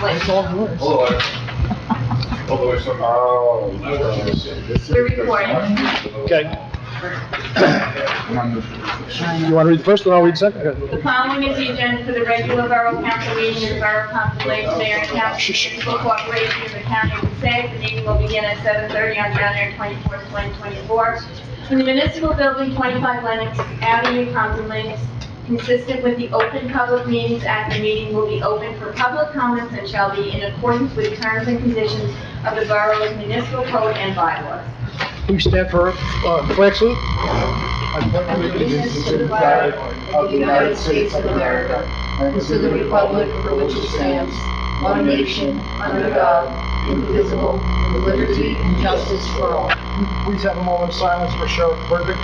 It's all yours. Oh. We're recording. Okay. You want to read the first one? I'll read the second. Okay. The following is the agenda for the regular Borough Council meeting of the Borough Council, Lake, Mayor, and Council, Municipal Corporation of the County of Passaic. The meeting will begin at 7:30 on January 24th, 2024. In the Municipal Building, 25 Lenox Avenue, Pompton, Lake. Consistent with the Open Public Meetings Act, the meeting will be open for public comments and shall be in accordance with terms and conditions of the borough's municipal code and bylaws. Please stand for flag salute. I pledge allegiance to the flag of the United States of America and to the republic for which it stands, one nation, under God, indivisible, with liberty and justice for all. Please have a moment of silence for Sheriff Burdick.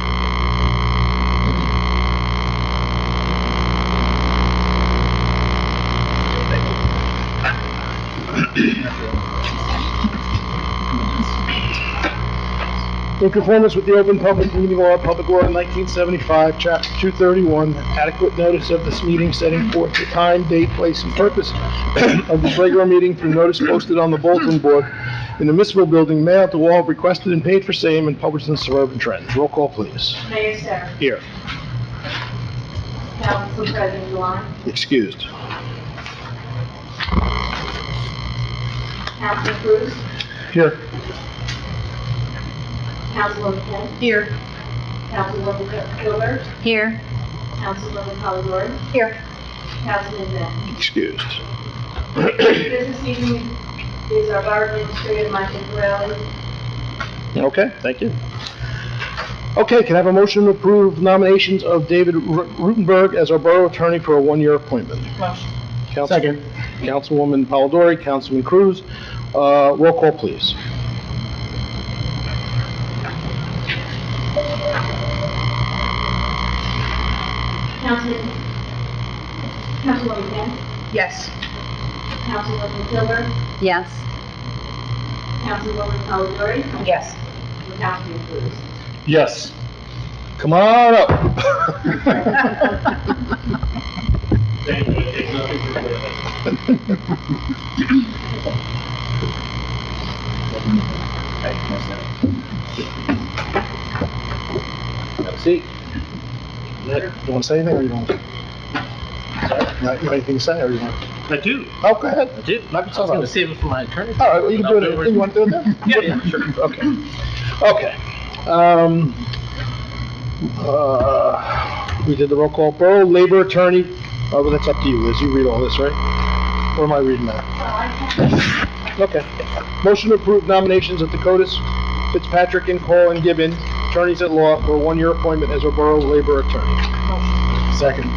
In conformance with the Open Public Meeting Law, Public Law 1975, Chapter 231, adequate notice of this meeting setting forth the time, date, place, and purpose of this regular meeting through notice posted on the bulletin board in the municipal building, mailed to all requested and paid for same, and published in the Suburban Trends. Roll call, please. Mayor Sarah. Here. Council President Luan. Excused. Councilman Cruz. Here. Councilwoman Kent. Here. Councilwoman Gilbert. Here. Councilwoman Polidori. Here. Councilman Venn. Excused. This evening is our Borough Administrator, Michael Corelli. Okay, thank you. Okay, can I have a motion to approve nominations of David Rutenberg as our borough attorney for a one-year appointment? Motion. Second. Councilwoman Polidori, Councilman Cruz. Roll call, please. Councilwoman Kent. Yes. Councilwoman Gilbert. Yes. Councilwoman Polidori. Yes. And Councilman Cruz. Yes. Come on up. Thank you. It takes nothing for Have a seat. You want to say anything, or you don't? Sorry? You have anything to say, or you want? I do. Oh, go ahead. I do. Knock I was yourself going to out. save it for my attorney. All right, well, you can do it. You want to do it now? Yeah, sure. Okay. Okay. We did the roll call. Borough Labor Attorney. Oh, well, that's up to you, Liz. You read all this, right? Or am I reading that? Okay. Motion to approve nominations of Dakotas, Fitzpatrick, and Cole and Gibbon, attorneys at law, for a one-year appointment as our Borough Labor Attorney. Second.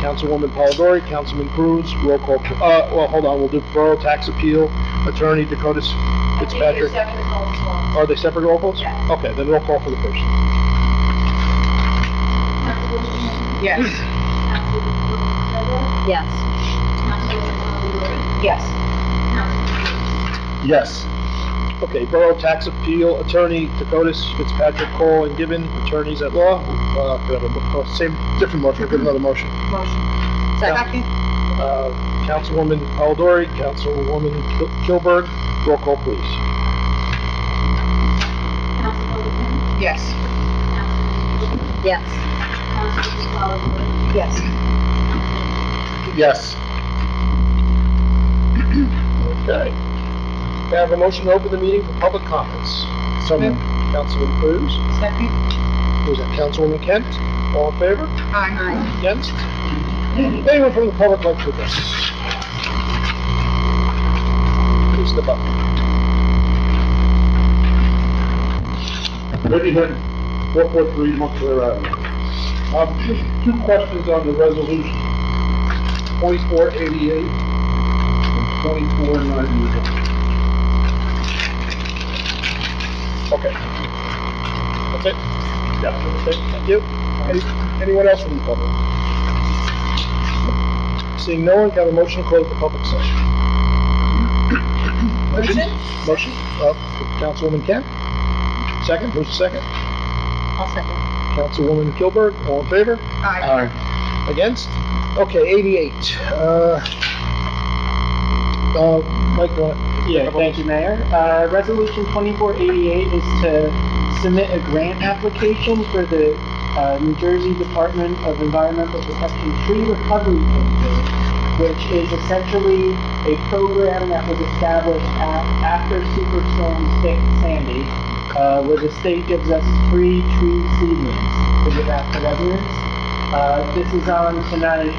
Councilwoman Polidori, Councilman Cruz, roll call. Well, hold on. We'll do Borough Tax Appeal Attorney Dakotas Fitzpatrick. Are they separate roll calls? Yes. Okay, then roll call for the first. Yes. Yes. Yes. Yes. Okay, Borough Tax Appeal Attorney Dakotas Fitzpatrick, Cole, and Gibbon, attorneys at law. Could have a same, different motion, we'll get another motion. Motion. Second. Councilwoman Polidori, Councilwoman Kilberg, roll call, please. Councilwoman Kent. Yes. Councilman Yes. Polidori. Yes. Yes. Okay. Can I have a motion to open the meeting for public comments? So moved. Councilman Cruz, Second. who's that, Councilwoman Kent, all in favor? Aye. Against? Anyone from the public like to address? Please step up. Ready, Head, 443 Montclair Avenue. Just two questions on the resolution. 2488 and 2491. Okay. That's it? Yeah. Okay, thank you. Anyone else from the public? Seeing no one, can I have a motion to close the public session? Motion? Councilwoman Kent? Second, who's the second? I'll second. Councilwoman Kilberg, all in favor? Aye. Against? Okay, 88. Mike, go ahead. Yeah, thank you, Mayor. Resolution 2488 is to submit a grant application for the New Jersey Department of Environmental Protection Tree Recovery Campaign, which is essentially a program that was established after Superstorm Sandy, where the state gives us free tree seedlings to give out to residents. This is on tonight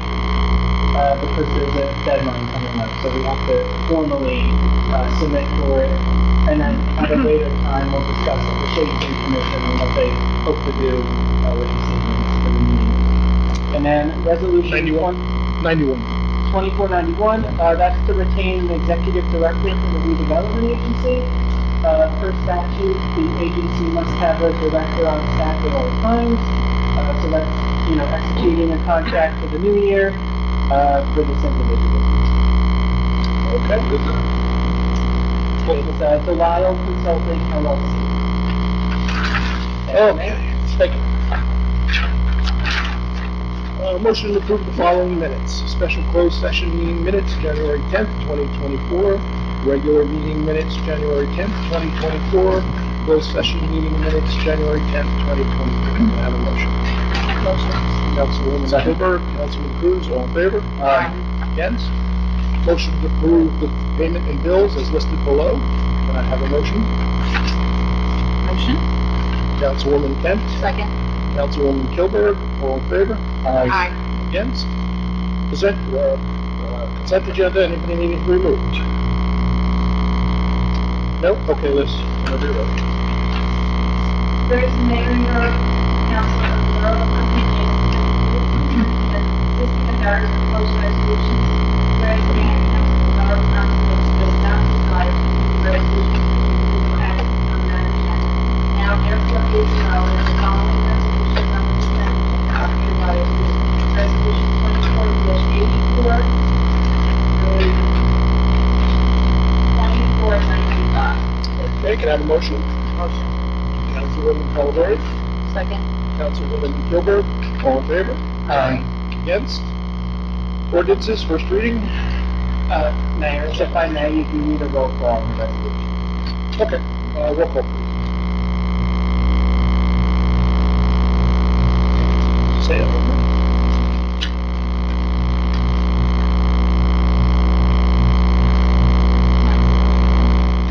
because there's a deadline coming up, so we have to formally submit for it. And then at a later time, we'll discuss with the Shade Tree Commission on what they hope to do with the seedlings for the meeting. And then resolution 91. 2491, that's to retain an executive director for the redevelopment agency. Per statute, the agency must have a director on staff at all times. So that's, executing a contract for the new year, for this individual. Okay. It's Delisle Consulting LLC. Okay, thank you. Motion to approve the following minutes. Special closed session meeting minutes, January 10th, 2024. Regular meeting minutes, January 10th, 2024. Closed session meeting minutes, January 10th, 2024. Can I have a motion? Motion. Councilwoman Gilbert, Councilman Cruz, all in favor? Aye. Against? Motion to approve the payment and bills as listed below. Can I have a motion? Motion. Councilwoman Kent, Second. Councilwoman Kilberg, all in favor? Aye. Against? Consent agenda, anything needing to be removed? Nope, okay, Liz, whenever you're ready. Whereas the mayor and borough council of the borough of Pompton and existing and various proposed resolutions, whereas the mayor and council of the borough of Pompton does not desire to use the resolution to approve actions on that agenda. Now therefore be it known that the following resolutions on the consent agenda are hereby approved. Resolution 24-84 through 2495. Okay, can I have a motion? Motion. Councilwoman Calabrese, Second. Councilwoman Gilbert, all in favor? Aye. Against? Ordinances, first reading? Mayor, if I may, you do need a roll call on the resolution. Okay, roll call, please. Say it over.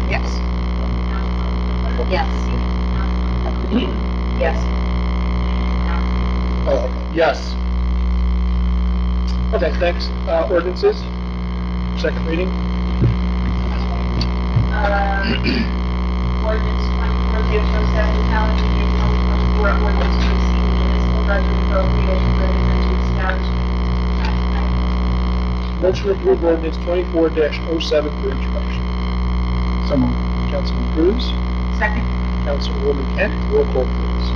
Yes. Yes. Yes. Yes. Okay, thanks. Ordinances, second reading? Ordinance 24-07, challenging the 2024 ordinance to exceed the municipal budget appropriation greater than to establish tax cap. Motion to approve ordinance 24-07 for introduction. Someone. Councilman Cruz, Second. Councilwoman Kent, roll call, please.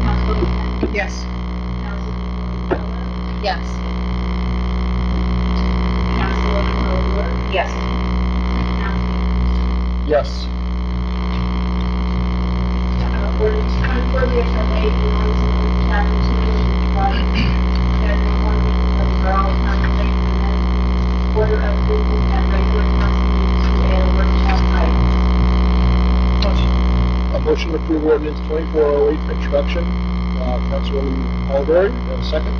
Councilwoman Kent. Yes. Councilwoman Miller. Yes. Councilwoman Kilgore. Yes. Councilman Yes. Ordinance 24-08, an ordinance of the chapter 2 of the providing that the appointment of the borough council and then order of business and regular council meetings to add a workshop item. A motion to approve ordinance 2408 for introduction. Councilwoman Polidori, second.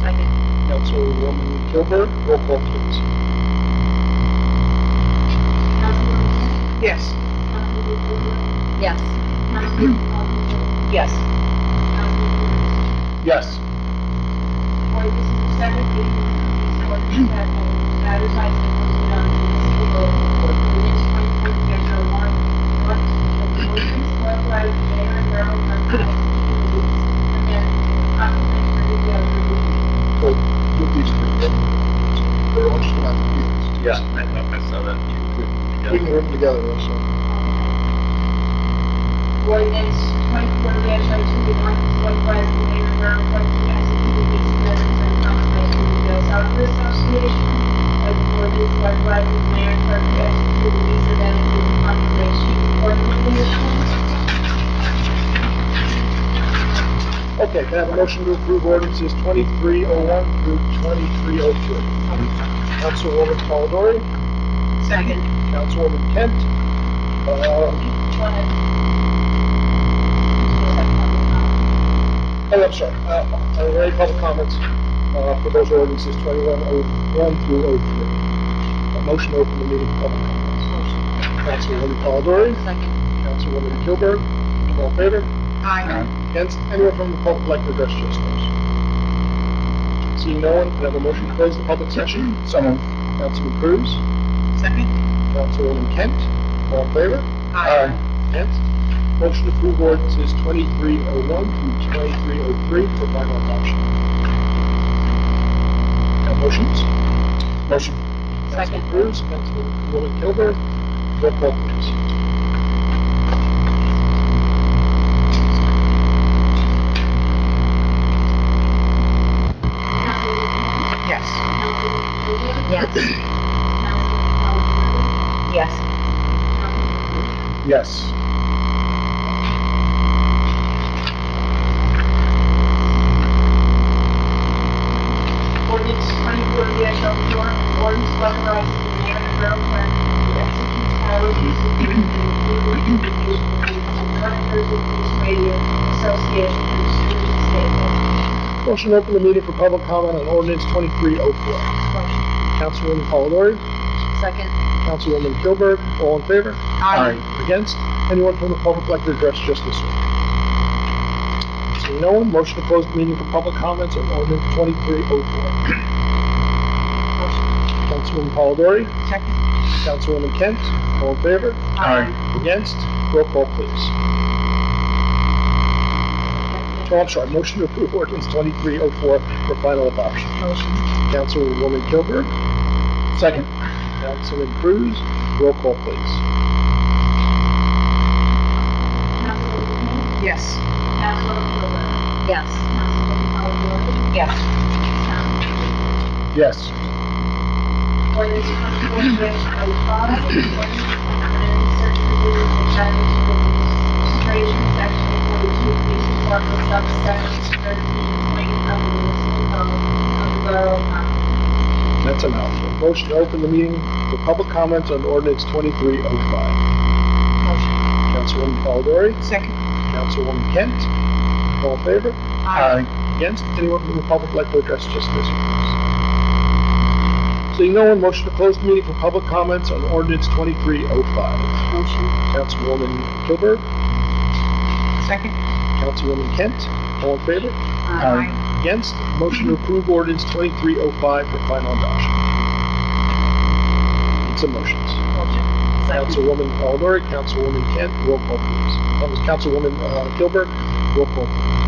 Second. Councilwoman Gilbert, roll call, please. Councilwoman Kent. Yes. Councilwoman Kilgore. Yes. Councilwoman Polidori. Yes. Councilwoman Cruz. Yes. Ordinance is the second reading of this ordinance that will advertise and posted on the municipal bulletin board. Ordinance 24-01, an ordinance authorizing the mayor and borough council to execute a lease amendment to the complimentary agreement. So, with these three, they're all just about to be. Yeah, I saw that. We can work together, so. Ordinance 24-02, an ordinance authorizing the mayor and borough clerk to execute a lease amendment to the complimentary Retail Southwest Association. An ordinance authorizing the mayor and clerk to execute a lease amendment to the complimentary street organization. Okay, can I have a motion to approve ordinances 2301 through 2303? Councilwoman Polidori, Second. Councilwoman Kent. Oh, I'm sorry, are there any public comments, for those ordinances 2101 through 03? A motion to open the meeting for public comments. Councilwoman Polidori, Second. Councilwoman Kilburg, all in favor? Aye. Against? Anyone from the public like to address just those? Seeing no one, can I have a motion to close the public session? Someone. Councilman Cruz, Second. Councilwoman Kent, all in favor? Aye. Against? Motion to approve ordinances 2301 through 2303 for final adoption. Motions? Motion. Councilman Cruz, Councilwoman Kilburg, roll call please. Yes. Yes. Yes. Yes. Ordinance 24-04, an ordinance authorizing the mayor and borough clerk to execute powers using the North Jersey Police Radio Association pursuant to state law. Motion to open the meeting for public comment on ordinance 2304. Councilwoman Polidori, Second. Councilwoman Kilburg, all in favor? Aye. Against? Anyone from the public like to address just this one? Seeing no one, motion to close the meeting for public comments on ordinance 2304. Councilwoman Polidori, Second. Councilwoman Kent, all in favor? Aye. Against? Roll call please. Oh, I'm sorry, motion to approve ordinance 2304 for final adoption. Motion. Councilwoman Kilburg, Second. Councilman Cruz, roll call please. Councilwoman King, Yes. Councilwoman Kilburg, Yes. Councilwoman Polidori, Yes. Councilwoman Yes. Ordinance 24-05, ordinance implementing certain provisions pertaining to administration, section 42, police department, subsection 13, appointment of the municipal code of the borough of Pompton. That's a mouthful. Motion to open the meeting for public comments on ordinance 2305. Motion. Councilwoman Polidori, Second. Councilwoman Kent, all in favor? Aye. Against? Anyone from the public like to address just this one? Seeing no one, motion to close the meeting for public comments on ordinance 2305. Motion. Councilwoman Kilburg, Second. Councilwoman Kent, all in favor? Aye. Against? Motion to approve ordinance 2305 for final adoption. Need some motions. Motion. Councilwoman Polidori, Councilwoman Kent, roll call please. That was Councilwoman Kilburg, roll call please.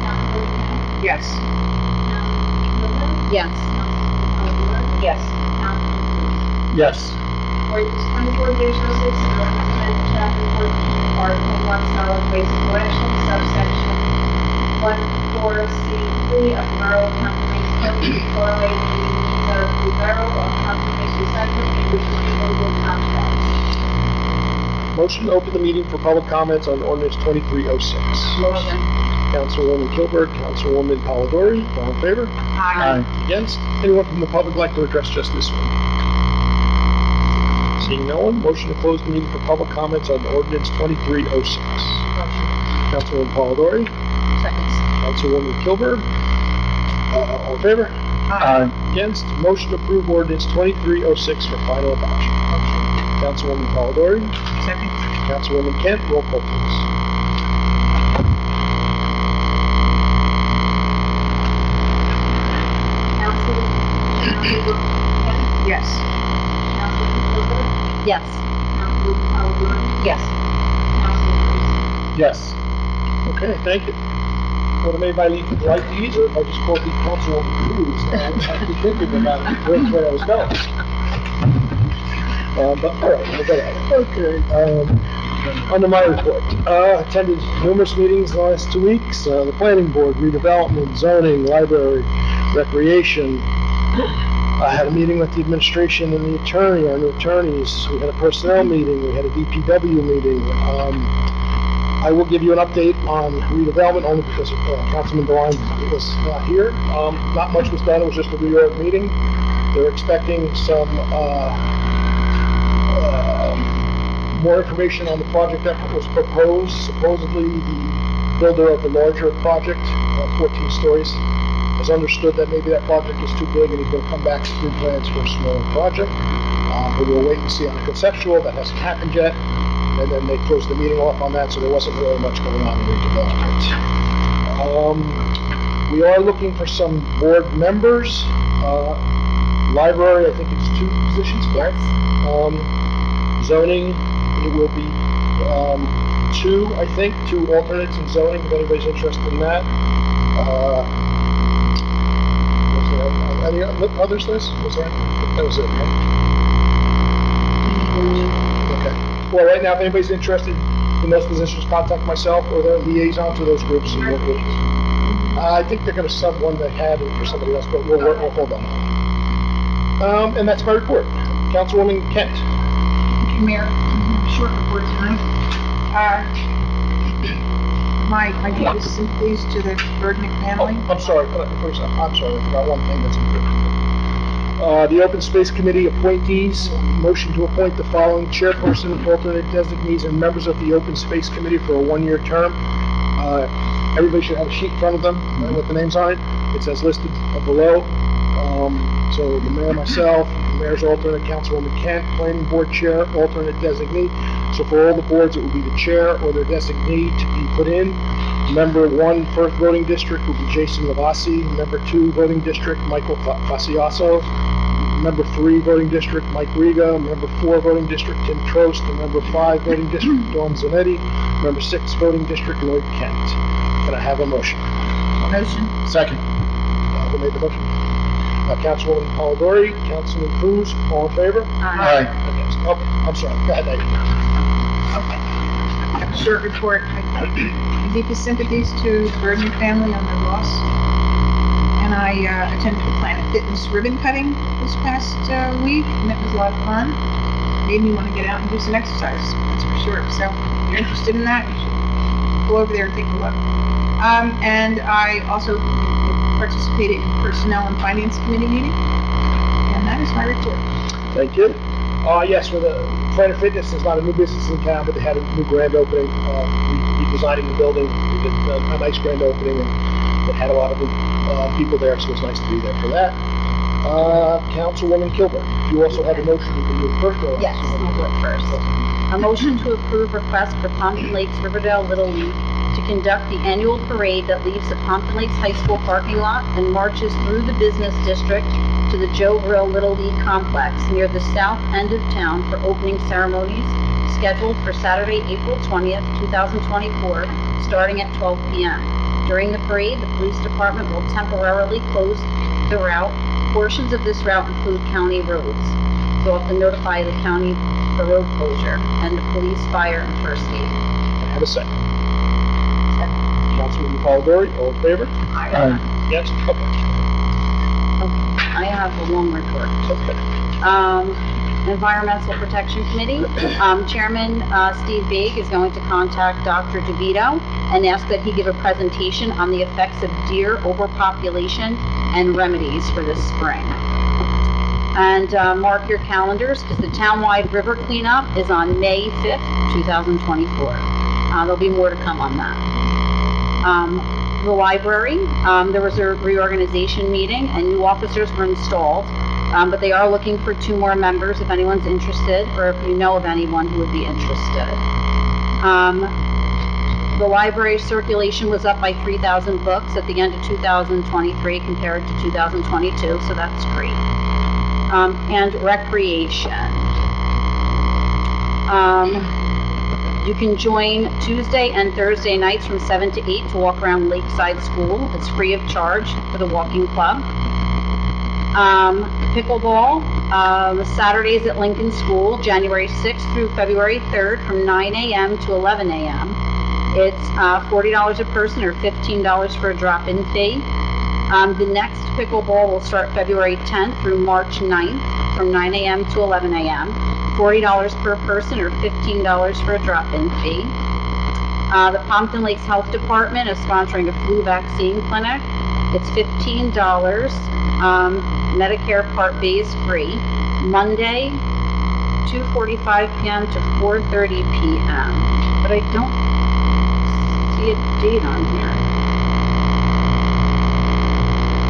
Councilwoman King, Yes. Councilwoman Kilburg, Yes. Councilwoman Polidori, Yes. Councilwoman Cruz. Yes. Ordinance 24-06, an ordinance amending chapter 14, article 1, solid waste collection, subsection 14C3 of the Borough of Pompton Code to correlate with the needs of the Borough of Pompton Recycling and renewable contracts. Motion to open the meeting for public comments on ordinance 2306. Motion. Councilwoman Kilburg, Councilwoman Polidori, all in favor? Aye. Against? Anyone from the public like to address just this one? Seeing no one, motion to close the meeting for public comments on ordinance 2306. Motion. Councilwoman Polidori, Second. Councilwoman Kilburg, all in favor? Aye. Against? Motion to approve ordinance 2306 for final adoption. Councilwoman Polidori, Second. Councilwoman Kent, roll call please. Councilwoman Kent, Yes. Councilwoman Kilburg, Yes. Councilwoman Polidori, Yes. Councilwoman Cruz. Yes. Okay, thank you. Would have made my lead to write these, or if I just called the Councilwoman Cruz, I would have to think about which way I was going. But, all right, we'll go ahead. Okay, under my report, attended numerous meetings the last 2 weeks, the planning board, redevelopment, zoning, library, recreation. I had a meeting with the administration and the attorney, our new attorneys. We had a personnel meeting, we had a DPW meeting. I will give you an update on redevelopment only because Councilman Devine was not here. Not much was done, it was just a reorg meeting. They're expecting some more information on the project that was proposed. Supposedly, the builder of the larger project, 14 stories, has understood that maybe that project is too big and he's going to come back with new plans for a smaller project. But we'll wait and see on the conceptual. That hasn't happened yet. And then they closed the meeting off on that, so there wasn't really much going on in redevelopment. We are looking for some board members. Library, I think it's 2 positions, correct? Zoning, it will be 2, I think, 2 alternates in zoning, if anybody's interested in that. Was there any others, Liz? Was there? That was it, right? Okay. Well, right now, if anybody's interested in those positions, contact myself or the liaison to those groups. And I think they're going to sub one they had for somebody else, but we'll hold on. And that's my report. Councilwoman Kent. Thank you, Mayor. Short report tonight. I give the sympathies to the Birdnick family. I'm sorry. I'm sorry. I forgot one thing that's important. The Open Space Committee appointees, motion to appoint the following chairperson, alternate designees, and members of the Open Space Committee for a 1-year term. Everybody should have a sheet in front of them with the names on it. It's as listed below. So the mayor, myself, the mayor's alternate, Councilwoman Kent, planning board chair, alternate designee. So for all the boards, it will be the chair or their designee to be put in. Member 1, first voting district will be Jason Lavasi. Member 2, voting district, Michael Fasiaso. Member 3, voting district, Mike Riga. Member 4, voting district, Tim Trost. And member 5, voting district, Dawn Zanetti. Member 6, voting district, Lloyd Kent. Can I have a motion? Motion. Second. Who made the motion? Councilwoman Polidori, Councilman Cruz, all in favor? Aye. Against? Oh, I'm sorry. Go ahead, Dave. Okay. Short report. My deepest sympathies to the Birdnick family on their loss. And I attended the Planet Fitness ribbon cutting this past week, and it was a lot of fun. Made me want to get out and do some exercise, that's for sure. So if you're interested in that, you should go over there and take a look. And I also participated in Personnel and Finance Committee meeting, and that is my report. Thank you. Yes, for the Planet Fitness, is not a new business in town, but they had a new grand opening, redesigning the building. They did a nice grand opening, and they had a lot of people there, so it was nice to be there for that. Councilwoman Kilburn, you also have a motion, you can move first or last? Yes, I'll go first. A motion to approve request for Pompton Lakes Riverdale Little League to conduct the annual parade that leaves the Pompton Lakes High School parking lot and marches through the business district to the Joe Grill Little League complex near the south end of town for opening ceremonies scheduled for Saturday, April 20th, 2024, starting at 12 p.m. During the parade, the police department will temporarily close the route. Portions of this route include county roads. So we'll have to notify the county for road closure and the police, fire, and first aid. Can I have a second? Councilwoman Polidori, all in favor? Aye. Yes? Okay. I have a long report. Okay. Environmental Protection Committee, Chairman Steve Baig is going to contact Dr. DeVito and ask that he give a presentation on the effects of deer overpopulation and remedies for this spring. And mark your calendars, because the townwide river cleanup is on May 5th, 2024. There'll be more to come on that. The library, there was a reorganization meeting and new officers were installed, but they are looking for 2 more members if anyone's interested, or if you know of anyone who would be interested. The library circulation was up by 3,000 books at the end of 2023 compared to 2022, so that's great. And recreation. You can join Tuesday and Thursday nights from 7 to 8 to walk around Lakeside School. It's free of charge for the walking club. Pickleball, Saturdays at Lincoln School, January 6th through February 3rd from 9 a.m. to 11 a.m. It's $40 a person or $15 for a drop-in fee. The next pickleball will start February 10th through March 9th from 9 a.m. to 11 a.m. $40 per person or $15 for a drop-in fee. The Pompton Lakes Health Department is sponsoring a flu vaccine clinic. It's $15. Medicare Part B is free. Monday, 2:45 p.m. to 4:30 p.m. But I don't see a date on here.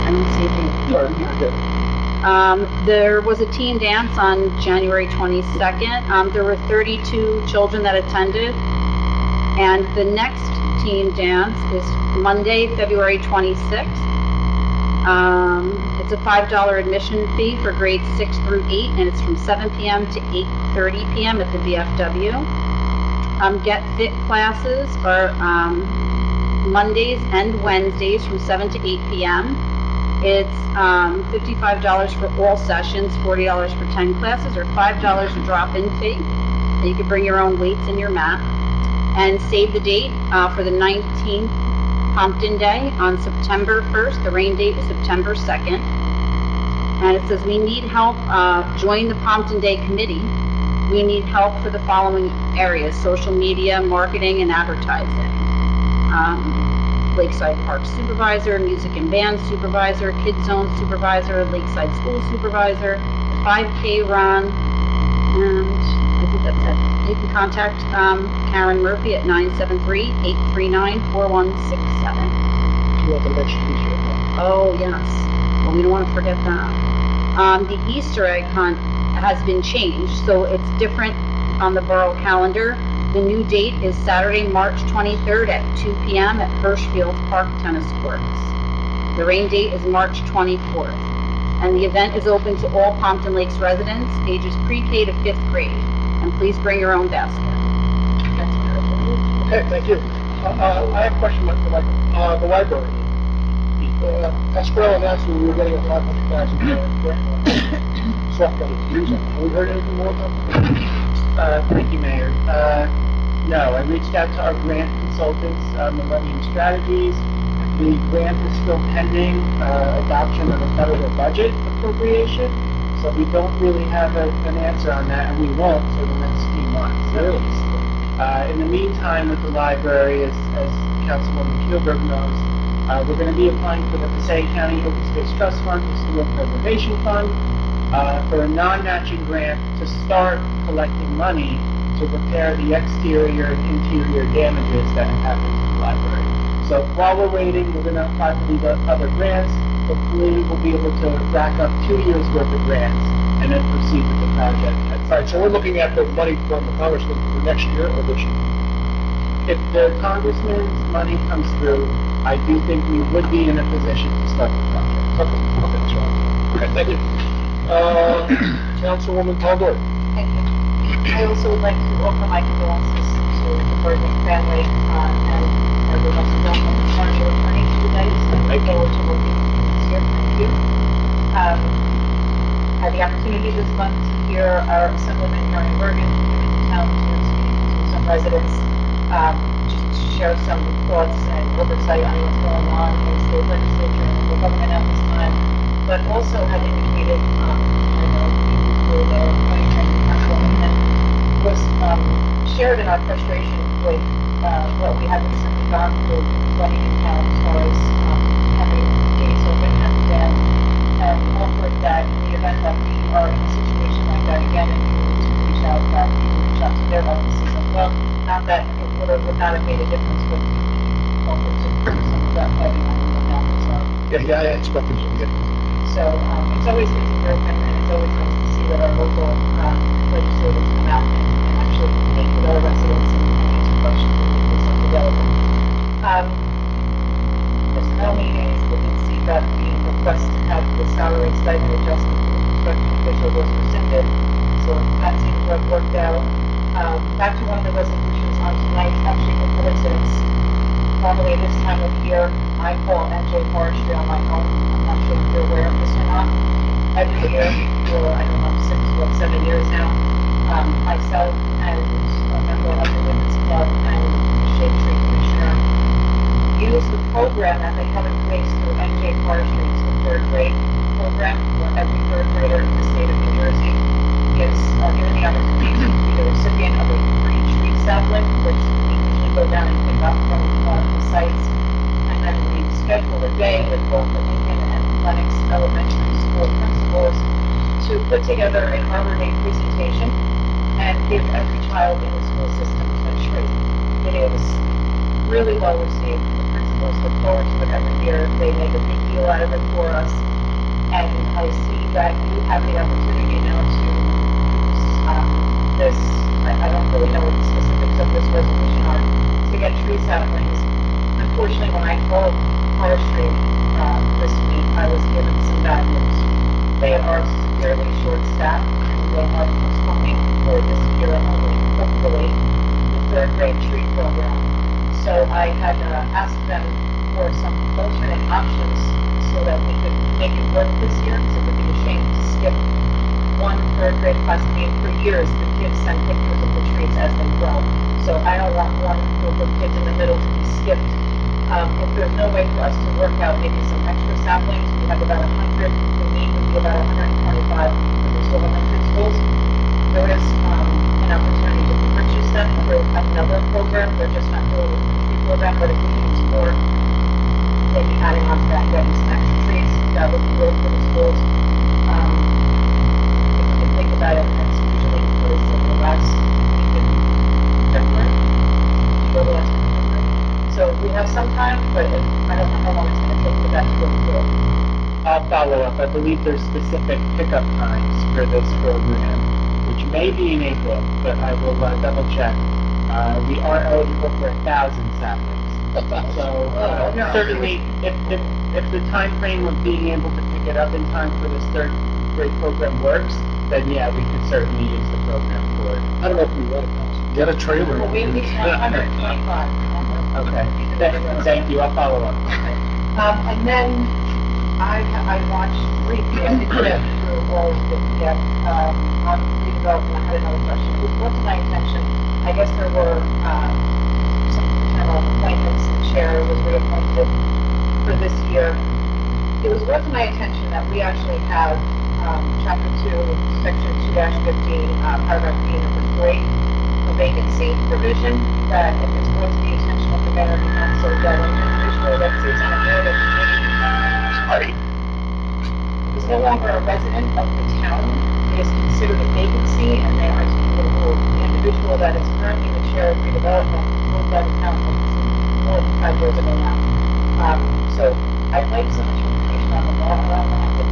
I don't see a date. Sorry, you're good. There was a teen dance on January 22nd. There were 32 children that attended. And the next teen dance is Monday, February 26th. It's a $5 admission fee for grades 6 through 8, and it's from 7 p.m. to 8:30 p.m. at the VFW. Get Fit classes are Mondays and Wednesdays from 7 to 8 p.m. It's $55 for all sessions, $40 for 10 classes, or $5 a drop-in fee. And you can bring your own weights and your mat. And save the date for the 19th Pompton Day on September 1st. The rain date is September 2nd. And it says, we need help. Join the Pompton Day committee. We need help for the following areas: social media, marketing, and advertising. Lakeside Park supervisor, music and band supervisor, kids zone supervisor, Lakeside school supervisor, 5K run, and I think that's it. You can contact Karen Murphy at 973-839-4167. You want the next week? Oh, yes. Well, we don't want to forget that. The Easter egg hunt has been changed, so it's different on the borough calendar. The new date is Saturday, March 23rd at 2 p.m. at Hirschfield Park Tennis Courts. The rain date is March 24th. And the event is open to all Pompton Lakes residents, ages pre-K to 5th grade. And please bring your own basket. That's what Okay, thank you. I have a question for Michael. The library. Escrow announced we were getting a $500,000 grant. Select that it's using. Have we heard anything more about that? Thank you, Mayor. No, I reached out to our grant consultants, Millennium Strategies. The grant is still pending adoption of a federal budget appropriation, so we don't really have an answer on that, and we won't for the next few months at least. In the meantime, with the library, as Councilwoman Keelberg knows, we're going to be applying for the Passaic County Open Space Trust Fund, Historic Preservation Fund, for a non-matching grant to start collecting money to repair the exterior and interior damages that have happened to the library. So while we're waiting, we're going to apply for these other grants. Hopefully, we'll be able to rack up 2 years' worth of grants and then proceed with the project. All right, so we're looking at the money from the congressman for next year or this year? If the congressman's money comes through, I do think we would be in a position to start the project. Okay, that's fine. Okay, thank you. Councilwoman Tallboy. Thank you. I also would like to offer my condolences to the Bergman family, and I would like to welcome Marty returning to the United States. Thank you. Forward to working with you this year. Thank you. I had the opportunity this month to hear our Assemblyman here in Bergen, here in the town, to speak to some residents, just to share some thoughts and oversight on what's going on in the state legislature and the government at this time, but also had indicated, I know you were there, and Councilwoman, and was shared in our frustration with what we have recently gone through running in town as far as having gates open at the dam, and offered that in the event that we are in a situation like that again, and we need to reach out, that we can reach out to their offices as well. Not that it would or would not have made a difference, but offered to put some of that heavy on the numbers are. Yeah, I expected you to get. So it's always good to hear from, and it's always nice to see that our local legislators come out and actually meet with our residents and answer questions and make themselves available. There's no meetings within CPAC being requested to have the salary stipend adjustment for the construction official was rescinded, so that seems to have worked out. Back to one of the resolutions on tonight, actually a coincidence. Normally this time of year, I call NJ Forestry on my own. I'm not sure if you're aware of this or not. Every year, for I don't know, 7 years now, myself and a member of the Women's Club and the Shade Tree Commissioner use the program that they have in place through NJ Forestry. It's the third grade program where every third grader in the state of New Jersey is given the opportunity to be the recipient of a free tree sapling, which we usually go down and pick sites. And then we scheduled a day with both the Lincoln and Lennox Elementary School principals to put together an Arbor Day presentation and give every child in the school system a tree. It was really well received. The principals look forward to it every year. They make a big deal out of it for us. And I see that you have the opportunity now to use this, I don't really know what the specifics of this resolution are, to get tree saplings. Unfortunately, when I called forestry this week, I was given some bad news. They are severely short-staffed, and they are postponing for this year only, hopefully, the third grade tree program. So I had asked them for some alternate options so that we could make it work this year, because it would be a shame to skip one third grade class. I mean, for years, the kids send pictures of the trees as they grow. So I don't want one group of kids in the middle to be skipped. If there's no way for us to work out maybe some extra saplings, we have about 100, the need would be about 125 for these elementary schools. There is an opportunity to purchase them through another program. They're just not really a tree program, but if we can explore maybe adding on to that, getting some extra trees, that would be great for the schools. If we can think about it, that's usually what is the last week in February. Go the last week in February. So we have some time, but I don't know how long it's going to take for that to go through. I'll follow up. I believe there's specific pickup times for this program, which may be in April, but I will double check. We are eligible for 1,000 saplings. So certainly, if the time frame of being able to pick it up in time for this third grade program works, then yeah, we could certainly use the program for it. I don't know if we want it. Get a trailer. Well, we need 125. Okay. Thank you. I'll follow up. Okay. And then I watched briefly, I didn't get through all of it yet, on redevelopment. I had another question. It was brought to my attention, I guess there were some internal appointments. The chair was reappointed for this year. It was brought to my attention that we actually have Chapter 2, Section 2-15, Paragraph B, number 3, a vacancy provision that if it's brought to the attention of the mayor and council that an individual that sits on a board of committee is no longer a resident of the town, it is considered a vacancy, and they are to be removed. The individual that is currently the chair of redevelopment moved by the town more than 5 years ago now. So I'd like some information on the law around that. If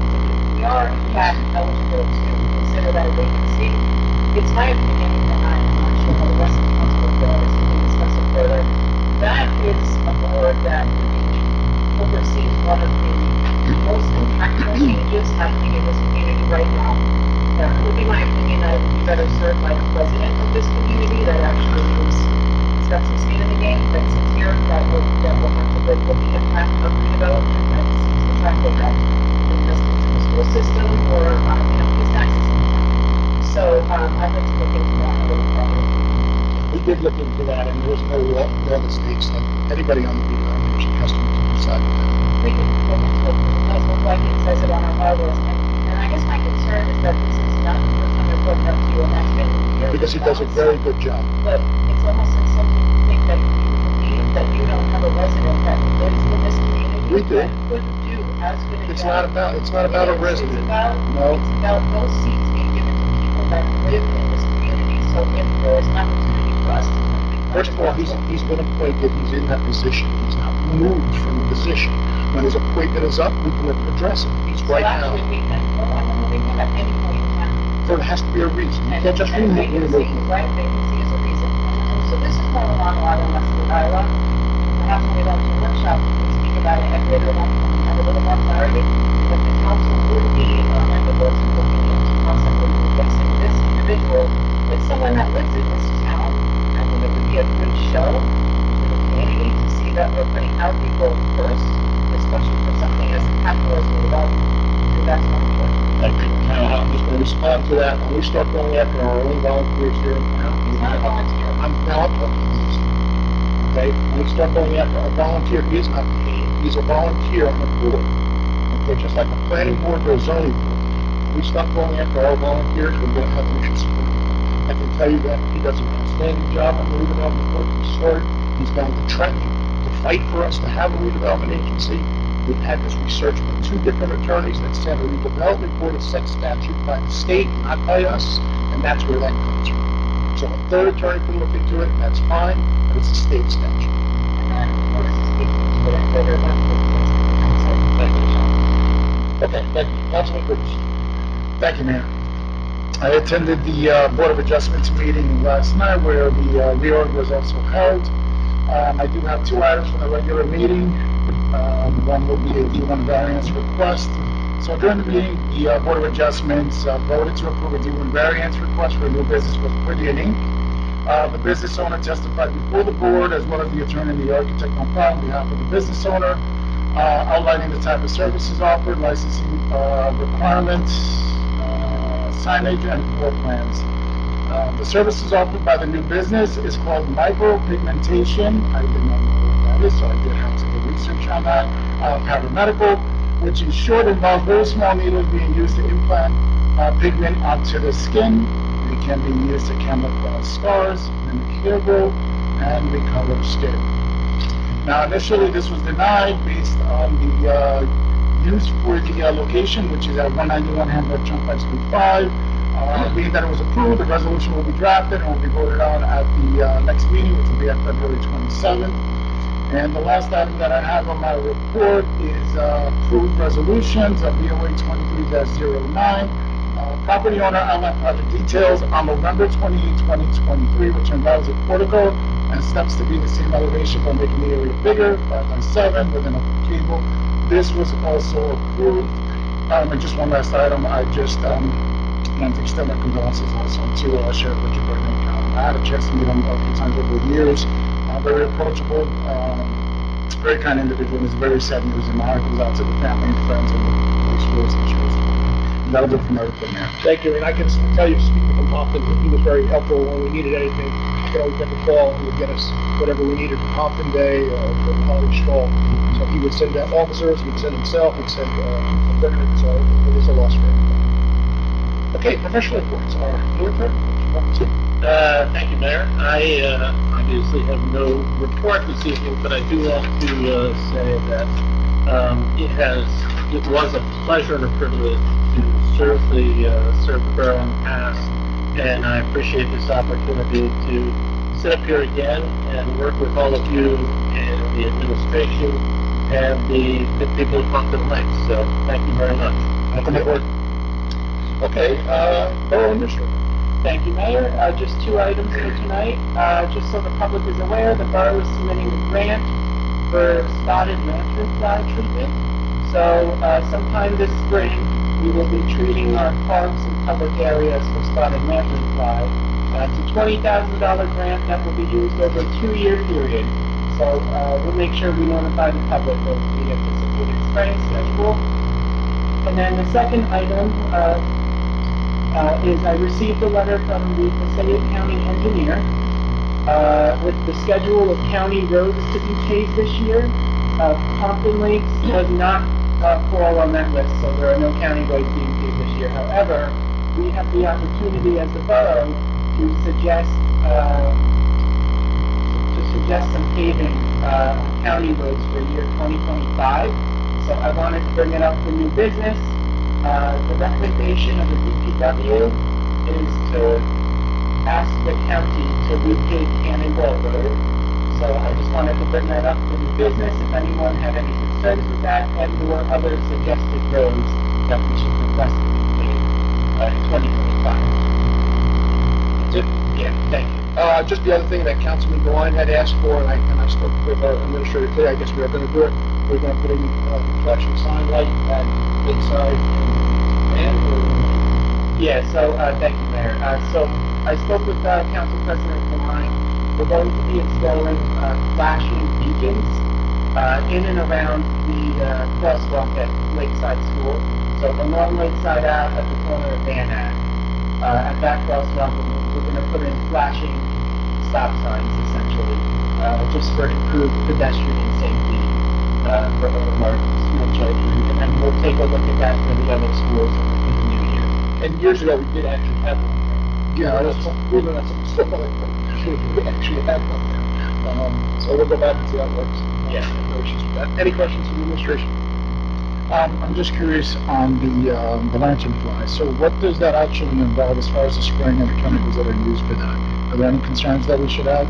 we are in fact eligible to consider that a vacancy, it's my opinion, and I'm not sure how the rest of the council will feel on this, we can discuss it further. That is a board that oversees one of the most impactful changes happening in this community right now. It would be my opinion that it would be better served by the president of this community that actually has got some skin in the game, that sits here, that will have to live with the impact of redevelopment, that sees the fact that investments in the school system or, his taxes in the town. So, I'd like to look into that a little further. We did look into that, and there's no law that states that anybody on the redevelopment has to decide that. We can look into it, it does look like it says it on our bylaws, and I guess my concern is that this is not the first time I've brought it up to you, and that's been years. Because he does a very good job. But it's almost insulting to think that you believe that you don't have a resident that lives in this community. We do. That could do as good a job. It's not about a resident. It's about, No. it's about those seats being given to people that live in this community, so if there is an opportunity for us to complete. First of all, he's been appointed, he's in that position, he's not moved from the position. When his appointment is up, we can address it. He's right now. So actually, we can vote on removing him at any point in time. So there has to be a reason. You And can't just remove him. vacancy, right, vacancy is a reason. And so this is more along the line of the dialogue. Perhaps when we go to workshop, we can speak about it at greater length and have a little more clarity. But the council would be amenable to looking into possibly replacing this individual with someone that lives in this town. I think it would be a good show to the community to see that we're putting our people first, especially for something as impactful as redevelopment. And that's more important. Thank you. Now, I'm just going to respond to that. When we start going after our own volunteers here in town, He's not a volunteer. I'm talking to this. Okay? When we start going after a volunteer, he is not paid. He's a volunteer on the board. Okay? Just like a planning board or a zoning board. When we start going after our volunteers, we're going to have issues. I can tell you that he does an outstanding job on the redevelopment board. He started. He's going to Trenton to fight for us to have a redevelopment agency. We've had this research with 2 different attorneys that said a redevelopment board is set statute by the state, not by us, and that's where that comes from. So a 3rd attorney can look into it, and that's fine, but it's a state statute. Okay, thank you. Councilman Cruz. Thank you, Mayor. I attended the Board of Adjustments meeting last night where the reorg was also held. I do have 2 items from the regular meeting. One will be a D1 variance request. So during the meeting, the Board of Adjustments voted to approve a D1 variance request for a new business with Whittier Inc. The business owner testified before the board, as well as the attorney and the architect on file on behalf of the business owner, outlining the type of services offered, licensing requirements, signage, and floor plans. The services offered by the new business is called micropigmentation. I did not know what that is, so I did have to do research on that. Paramedical, which in short involves very small needles being used to implant pigment onto the skin. It can be used to camouflage scars, mimic hair growth, and recolor skin. Now, initially, this was denied based on the use for the location, which is at 191 Hamburg Turnpike Street 5. Being that it was approved, the resolution will be drafted and will be voted on at the next meeting, which will be at February 27th. And the last item that I have on my report is approved resolutions of BOA 23-09. Property owner outline project details on November 28, 2023, which involves a portico and steps to be the same elevation by making the area bigger, 5x7, with an open cable. This was also approved. And just one last item, I just want to extend my condolences also to Sheriff Richard Burnick. I had a chance to meet him a few times over the years. Very approachable, very kind individual. It's very sad news, and my heart goes out to the family and friends and the police force and sheriff's department. That'll do from everything, man. Thank you, and I can tell you, speaking from Pompton, he was very helpful when we needed anything. I could always make a call, he would get us whatever we needed for Pompton Day or for Holiday Stroll. So he would send out officers, he would send himself, he'd send equipment, so it is a loss for everybody. Okay, professional reports are your turn. Thank you, Mayor. I obviously have no report this evening, but I do want to say that it was a pleasure and a privilege to serve the borough in the past, and I appreciate this opportunity to sit up here again and work with all of you and the administration and the people of Pompton Lakes. So thank you very much. Welcome aboard. Okay, Borough Administrator. Thank you, Mayor. Just 2 items for tonight. Just so the public is aware, the borough is submitting a grant for spotted lanternfly treatment. So sometime this spring, we will be treating our parks and public areas for spotted lanternfly. It's a $20,000 grant that will be used over a 2-year period. So we'll make sure we notify the public of the anticipated spraying schedule. And then the second item is I received a letter from the Passaic County engineer with the schedule of county roads to be paved this year. Pompton Lakes does not fall on that list, so there are no county roads being paved this year. However, we have the opportunity as the borough to suggest some paving on county roads for year 2025. So I wanted to bring it up for new business. The recommendation of the DPW is to ask the county to repave Cannonball Road. So I just wanted to bring that up for new business. If anyone had any concerns with that and/or other suggested roads that we should request to be paved in 2025. That's it? Yeah, thank you. Just the other thing that Councilman Devine had asked for, and I spoke with our administrator today, I guess we are gonna do it. We're gonna put in the flashing sign light at Lakeside and Yeah, so, thank you, Mayor. So, I spoke with, Council President Devine. We're going to be installing, flashing beacons, in and around the, crosswalk at Lakeside School. So, along Lakeside Ave at the corner of Van Ave. At that crosswalk, we're gonna put in flashing stop signs, essentially, just for improved pedestrian safety, for all of our school children. And then we'll take a look at that for the other schools in the new year. And years ago, we did actually have one. Yeah, That's we actually had one there. So we'll go back and see how it works. Yes. No issues with that. Any questions from the administration? I'm just curious on the lantern fly. So what does that actually involve as far as the spraying and the chemicals that are used for that? Are there any concerns that we should have?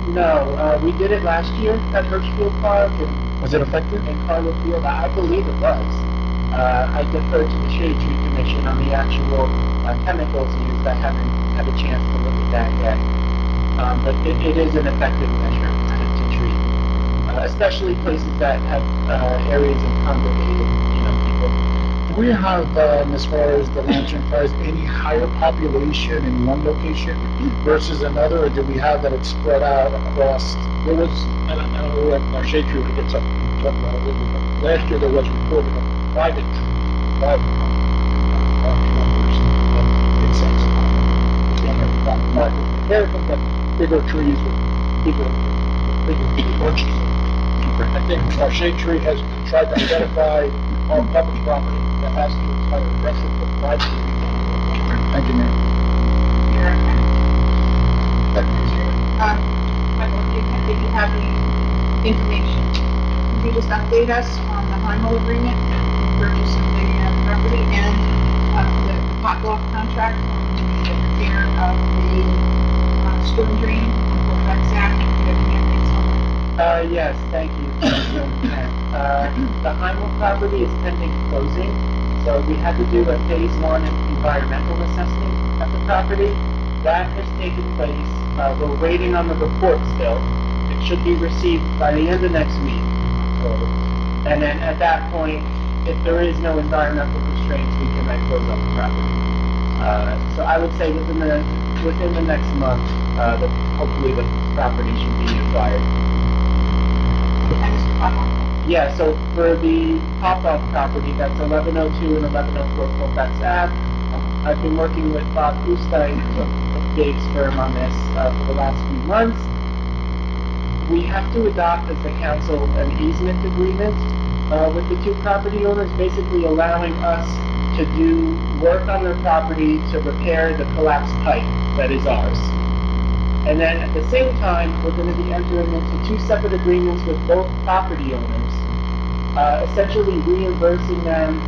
No, we did it last year at Birchfield Park and Was it effective? in Carlo Field. I believe it was. I defer to the Shade Tree Commission on the actual chemicals used. I haven't had a chance to look at that yet. But it is an effective measure to treat, especially places that have areas of congregated, people. Do we have, as far as the lantern flies, any higher population in one location versus another, or do we have that it's spread out across? What was, I don't know when our shade tree when it gets up, talk about it a little bit, but last year there was reporting of private numbers of insects. Compared to the bigger trees with bigger branches. I think our shade tree has tried to identify our public property that has the entire aggressive, but private trees. Thank you, Mayor. Michael, if you have any information, could you just update us on the Heimel agreement, the purchase of the property, and the pop-off contract on the repair of the storm drain on Colfax Ave? Do you have any updates on that? Yes, thank you. The Heimel property is pending closing, so we had to do a phase one environmental assessment of the property. That has taken place. We're waiting on the report still. It should be received by the end of next week. And then at that point, if there is no environmental constraints, we can then close on the property. So I would say within the next month, hopefully the property should be acquired. And Mr. Papa? Yeah, so for the pop-up property, that's 1102 and 1104 Colfax Ave. I've been working with Bob Hustein of Dave's firm on this for the last few months. We have to adopt as the council an easement agreement with the two property owners, basically allowing us to do work on their property to repair the collapsed pipe that is ours. And then at the same time, we're going to be entering into two separate agreements with both property owners, essentially reimbursing them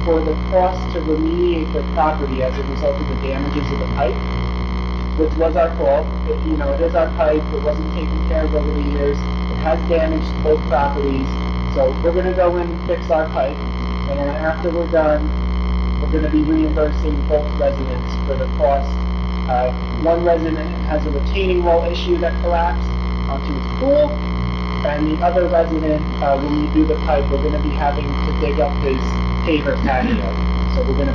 for the cost to remediate their property as a result of the damages of the pipe, which was our fault. It is our pipe. It wasn't taken care of over the years. It has damaged both properties. So we're going to go in and fix our pipe. And then after we're done, we're going to be reimbursing both residents for the cost. One resident has a retaining wall issue that collapsed onto his pool, and the other resident, when we do the pipe, we're going to be having to dig up his paver patio. So we're going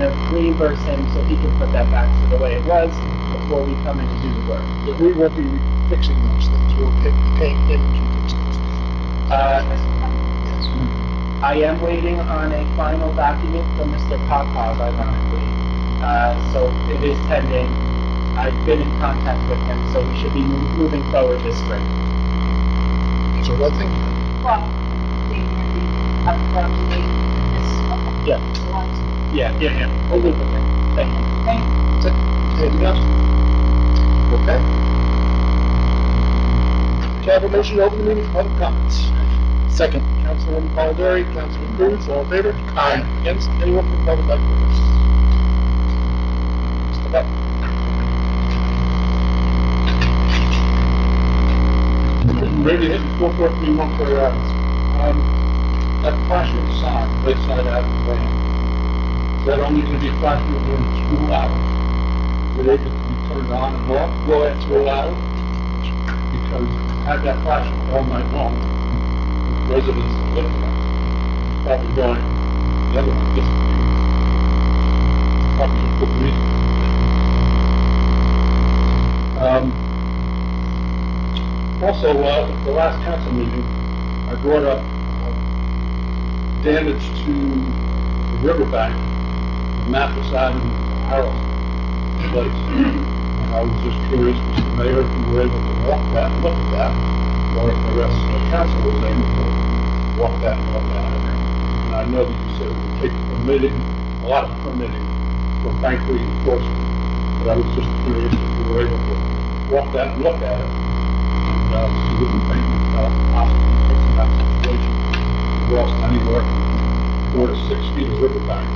to reimburse him so he can put that back to the way it was before we come in to do the work. But we won't be fixing those things, we'll be paying him to fix those things. I am waiting on a final document from Mr. Popov, ironically. So it is pending. I've been in contact with him, so we should be moving forward this spring. So one thing, Well, the up to date this. Yeah. Yeah. We'll leave it there. Thank you. Thank you. anything else? Okay. Can I have a motion to open the meeting for public comments? Second. Councilwoman Polidori, Councilman Cruz, all in favor? Aye. Against? Anyone from the public like witness? Step up. Maybe hit 4431 for your eyes. That flashing sign, Lakeside Avenue Lane, is that only going to be flashing during school hours? Is it able to be turned on and off while at school hours? Because I have that flashing all night long. Residents are looking at it, probably going, the other one disappeared. Probably a good reason. Also, at the last council meeting, I brought up damage to the riverbank, Mathis Avenue, Harold Place. And I was just curious, Mr. Mayor, if you were able to walk that, look at that, or if the rest of the council was able to walk that and look at it. And I know that you said it would take permitting, a lot of permitting for frankly enforcement. But I was just curious if you were able to walk that and look at it. And see what we think, possibly fixing that situation. We lost anywhere from 4 to 6 feet of riverbank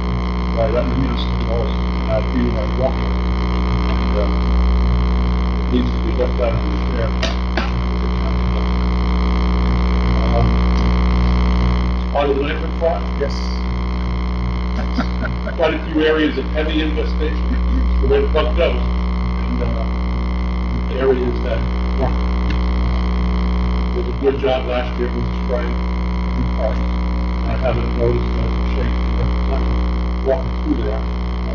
right underneath the walls, that being our walkway. And, it needs to be looked at and repaired. Part of the Lakewood part? Yes. Quite a few areas of heavy infestation, it's the way the bug goes, and, areas that weren't. Did a good job last year with spraying parks. I haven't noticed a change walking through there, a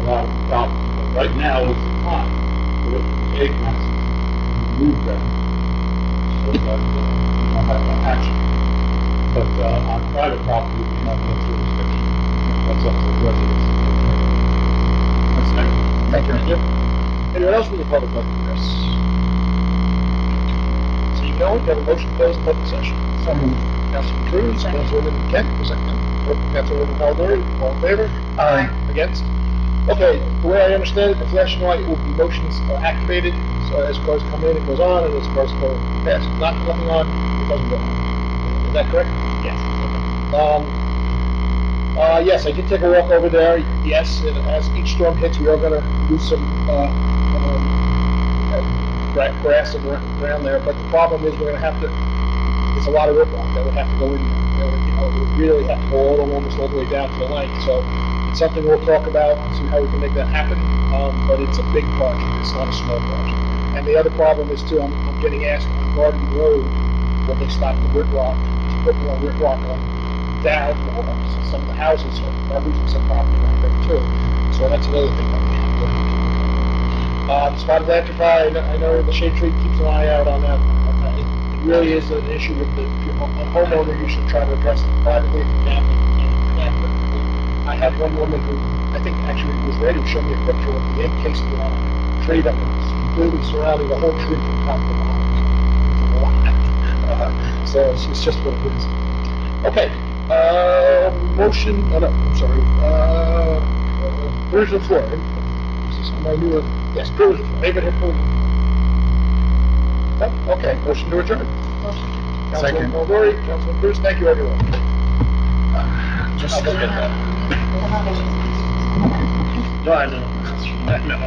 lot of problems, but right now is the time for the egg masses to move them, so that, we don't have to action. But, on private property, we have no jurisdiction. That's up to the residents. That's next. Thank you. Anyone else from the public like to address? Seeing no one, do you have a motion to close the public session? So moved. Councilman Cruz, Councilwoman Kent, second. Councilwoman Calderi, all in favor? Aye. Against? Okay, the way I understand it, the flashing light will be motions activated, so as cars come in, it goes on, and as cars go past, nothing on, it doesn't go on. Is that correct? Yes. Yes, I did take a walk over there. Yes, as each storm hits, we are gonna lose some, grass and around there, but the problem is we're gonna have to, it's a lot of riprap that would have to go in there. It would really have to go almost all the way down to the length, so it's something we'll talk about, and see how we can make that happen, but it's a big project, it's not a small project. And the other problem is too, I'm getting asked on Garden Road, when they stop the riprap, to put more riprap on down, some of the houses are losing some property around there too, so that's another thing that we have to. Spotted Electrify, I know the Shade Tree keeps an eye out on that. It really is an issue with the, a homeowner, you should try to address it privately if you can, and I had one woman who, I think actually was ready to show me a picture of the egg casing on a tree that was completely surrounding the whole tree from top to bottom. It's a lot. So it's just what it is. Okay, motion, no, I'm sorry, privilege of the floor. Is this my new, yes, privilege of the floor. David had privilege of the floor. Okay, motion to adjourn. Councilman Second. Calderi, Councilman Cruz, thank you, everyone. Just I'll look at that. No, I know. I know.